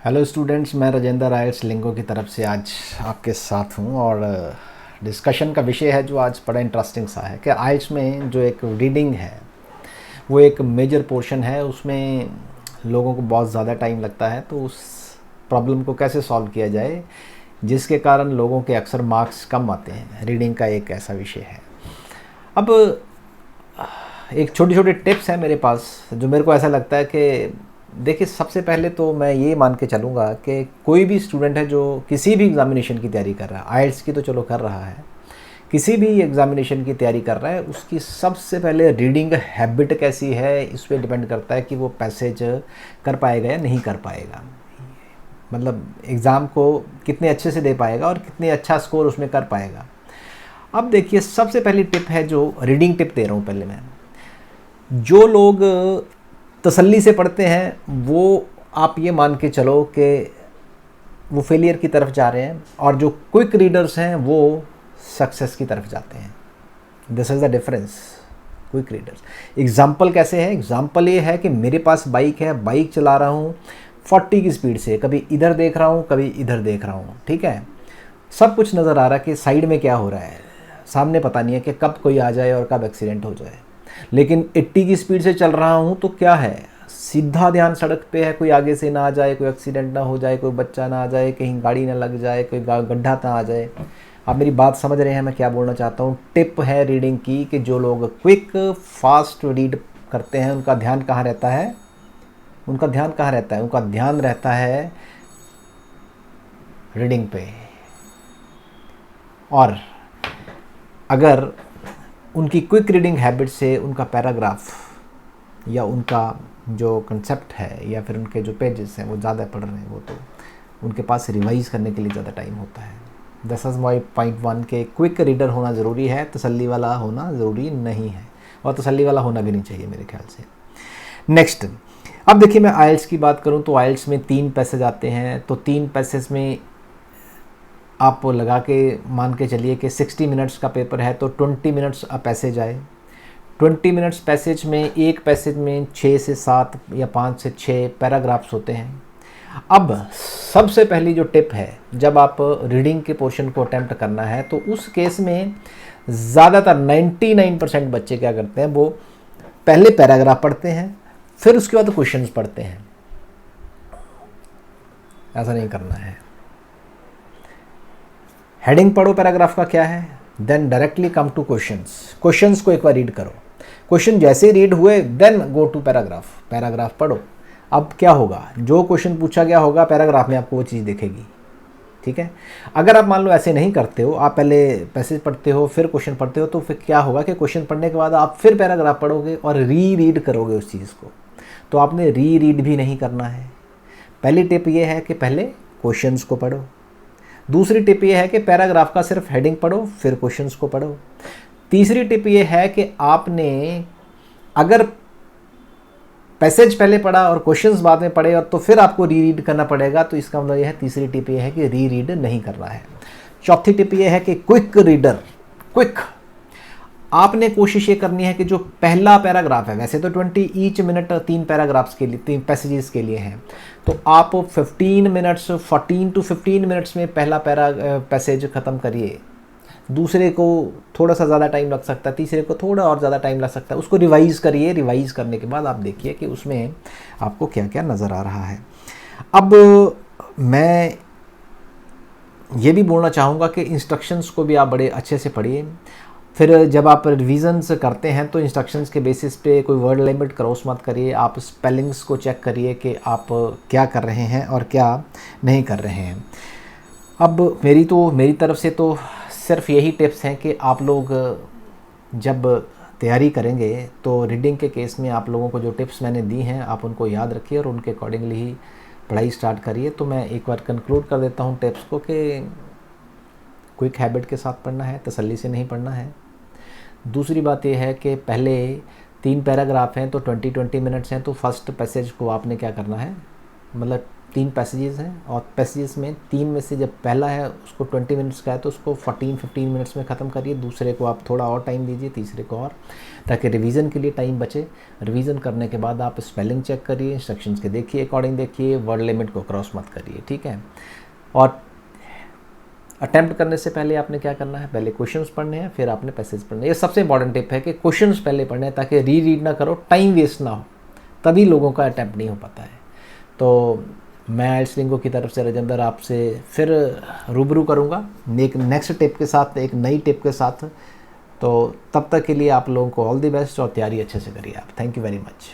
Hello students, मैं Rajendra IELTS लिंगो की तरफ से आज आपके साथ हूँ और डिस्कशन का विषय है जो आज बड़ा इंटरेस्टिंग सा है कि आयल्स में जो एक रीडिंग है वो एक मेजर पोर्शन है। उसमें लोगों को बहुत ज़्यादा टाइम लगता है, तो उस प्रॉब्लम को कैसे सॉल्व किया जाए जिसके कारण लोगों के अक्सर मार्क्स कम आते हैं। रीडिंग का एक ऐसा विषय है। अब एक छोटी छोटी टिप्स हैं मेरे पास जो मेरे को ऐसा लगता है कि देखिए, सबसे पहले तो मैं ये मान के चलूँगा कि कोई भी स्टूडेंट है जो किसी भी एग्ज़ामिनेशन की तैयारी कर रहा है, आइल्स की तो चलो कर रहा है, किसी भी एग्ज़ामिनेशन की तैयारी कर रहा है, उसकी सबसे पहले रीडिंग हैबिट कैसी है इस पर डिपेंड करता है कि वो पैसेज कर पाएगा या नहीं कर पाएगा। मतलब एग्ज़ाम को कितने अच्छे से दे पाएगा और कितने अच्छा स्कोर उसमें कर पाएगा। अब देखिए, सबसे पहली टिप है जो रीडिंग टिप दे रहा हूँ पहले मैं, जो लोग तसल्ली से पढ़ते हैं वो आप ये मान के चलो कि वो फेलियर की तरफ जा रहे हैं, और जो क्विक रीडर्स हैं वो सक्सेस की तरफ जाते हैं। This is the difference. Quick readers example कैसे है? एग्जाम्पल ये है कि मेरे पास बाइक है, बाइक चला रहा हूँ 40 की स्पीड से, कभी इधर देख रहा हूँ कभी इधर देख रहा हूँ, ठीक है, सब कुछ नज़र आ रहा है कि साइड में क्या हो रहा है, सामने पता नहीं है कि कब कोई आ जाए और कब एक्सीडेंट हो जाए। लेकिन 80 की स्पीड से चल रहा हूँ तो क्या है, सीधा ध्यान सड़क पे है, कोई आगे से ना आ जाए, कोई एक्सीडेंट ना हो जाए, कोई बच्चा ना आ जाए, कहीं गाड़ी ना लग जाए, कोई गड्ढा ना आ जाए। आप मेरी बात समझ रहे हैं मैं क्या बोलना चाहता हूँ? टिप है रीडिंग की कि जो लोग क्विक फास्ट रीड करते हैं उनका ध्यान कहाँ रहता है? उनका ध्यान कहाँ रहता है? उनका ध्यान रहता है रीडिंग पे। और अगर उनकी क्विक रीडिंग हैबिट से उनका पैराग्राफ या उनका जो कंसेप्ट है या फिर उनके जो पेजेस हैं वो ज़्यादा पढ़ रहे हैं, वो तो उनके पास रिवाइज़ करने के लिए ज़्यादा टाइम होता है। This is my point one के क्विक रीडर होना ज़रूरी है, तसल्ली वाला होना ज़रूरी नहीं है, और तसल्ली वाला होना भी नहीं चाहिए मेरे ख्याल से। नेक्स्ट, अब देखिए, मैं आइल्स की बात करूँ तो आइल्स में 3 पैसेज आते हैं, तो 3 पैसेज में आप लगा के मान के चलिए कि 60 मिनट्स का पेपर है तो 20 मिनट्स पैसेज आए। 20 मिनट्स पैसेज में एक पैसेज में 6 से 7 या 5 से 6 पैराग्राफ्स होते हैं। अब सबसे पहली जो टिप है, जब आप रीडिंग के पोर्शन को अटेम्प्ट करना है तो उस केस में ज़्यादातर 99% बच्चे क्या करते हैं, वो पहले पैराग्राफ पढ़ते हैं फिर उसके बाद क्वेश्चंस पढ़ते हैं। ऐसा नहीं करना है। हेडिंग पढ़ो पैराग्राफ का क्या है, then directly come to questions. Questions को एक बार रीड करो, क्वेश्चन जैसे रीड हुए then go to paragraph, paragraph पढ़ो। अब क्या होगा, जो क्वेश्चन पूछा गया होगा पैराग्राफ में आपको वो चीज़ दिखेगी, ठीक है। अगर आप मान लो ऐसे नहीं करते हो, आप पहले पैसेज पढ़ते हो फिर क्वेश्चन पढ़ते हो, तो फिर क्या होगा कि क्वेश्चन पढ़ने के बाद आप फिर पैराग्राफ पढ़ोगे और री रीड करोगे उस चीज़ को, तो आपने री रीड भी नहीं करना है। पहली टिप ये है कि पहले क्वेश्चंस को पढ़ो। दूसरी टिप ये है कि पैराग्राफ का सिर्फ हेडिंग पढ़ो फिर क्वेश्चंस को पढ़ो। तीसरी टिप ये है कि आपने अगर पैसेज पहले पढ़ा और क्वेश्चंस बाद में पढ़े और तो फिर आपको री रीड करना पड़ेगा, तो इसका मतलब यह है, तीसरी टिप ये है कि री रीड नहीं करना है। चौथी टिप ये है कि क्विक रीडर, क्विक आपने कोशिश ये करनी है कि जो पहला पैराग्राफ है, वैसे तो 20 ईच मिनट 3 पैराग्राफ्स के लिए 3 पैसेजेस के लिए हैं, तो आप 14 मिनट्स 14 टू 15 मिनट्स में पहला पैसेज ख़त्म करिए। दूसरे को थोड़ा सा ज़्यादा टाइम लग सकता है, तीसरे को थोड़ा और ज़्यादा टाइम लग सकता है, उसको रिवाइज़ करिए। रिवाइज़ करने के बाद आप देखिए कि उसमें आपको क्या क्या नज़र आ रहा है। अब मैं ये भी बोलना चाहूँगा कि इंस्ट्रक्शंस को भी आप बड़े अच्छे से पढ़िए। फिर जब आप रिविजन्स करते हैं तो इंस्ट्रक्शंस के बेसिस पे कोई वर्ड लिमिट क्रॉस मत करिए, आप स्पेलिंग्स को चेक करिए कि आप क्या कर रहे हैं और क्या नहीं कर रहे हैं। अब मेरी तरफ से तो सिर्फ यही टिप्स हैं कि आप लोग जब तैयारी करेंगे तो रीडिंग के केस में आप लोगों को जो टिप्स मैंने दी हैं आप उनको याद रखिए और उनके अकॉर्डिंगली ही पढ़ाई स्टार्ट करिए। तो मैं एक बार कंक्लूड कर देता हूँ टिप्स को कि क्विक हैबिट के साथ पढ़ना है, तसल्ली से नहीं पढ़ना है। दूसरी बात यह है कि पहले 3 पैराग्राफ हैं तो 20 मिनट्स हैं, तो फर्स्ट पैसेज को आपने क्या करना है, मतलब 3 पैसेजेस हैं और पैसेजेस में 3 में से जब पहला है उसको 20 मिनट्स का है तो उसको 14-15 मिनट्स में ख़त्म करिए, दूसरे को आप थोड़ा और टाइम दीजिए, तीसरे को और, ताकि रिवीजन के लिए टाइम बचे। रिवीजन करने के बाद आप स्पेलिंग चेक करिए, इंस्ट्रक्शंस के देखिए, अकॉर्डिंग देखिए, वर्ड लिमिट को क्रॉस मत करिए, ठीक है। और अटैम्प्ट करने से पहले आपने क्या करना है, पहले क्वेश्चंस पढ़ने हैं, फिर आपने पैसेज पढ़ने हैं। ये सबसे इंपॉर्टेंट टिप है कि क्वेश्चंस पहले पढ़ने हैं ताकि रीड ना करो, टाइम वेस्ट ना हो, तभी लोगों का अटैम्प्ट नहीं हो पाता है। तो मैं आइल्स लिंगो की तरफ से राजेंद्र आपसे फिर रूबरू करूँगा एक नेक्स्ट टिप के साथ, एक नई टिप के साथ। तो तब तक के लिए आप लोगों को ऑल द बेस्ट और तैयारी अच्छे से करिए आप। Thank you very much.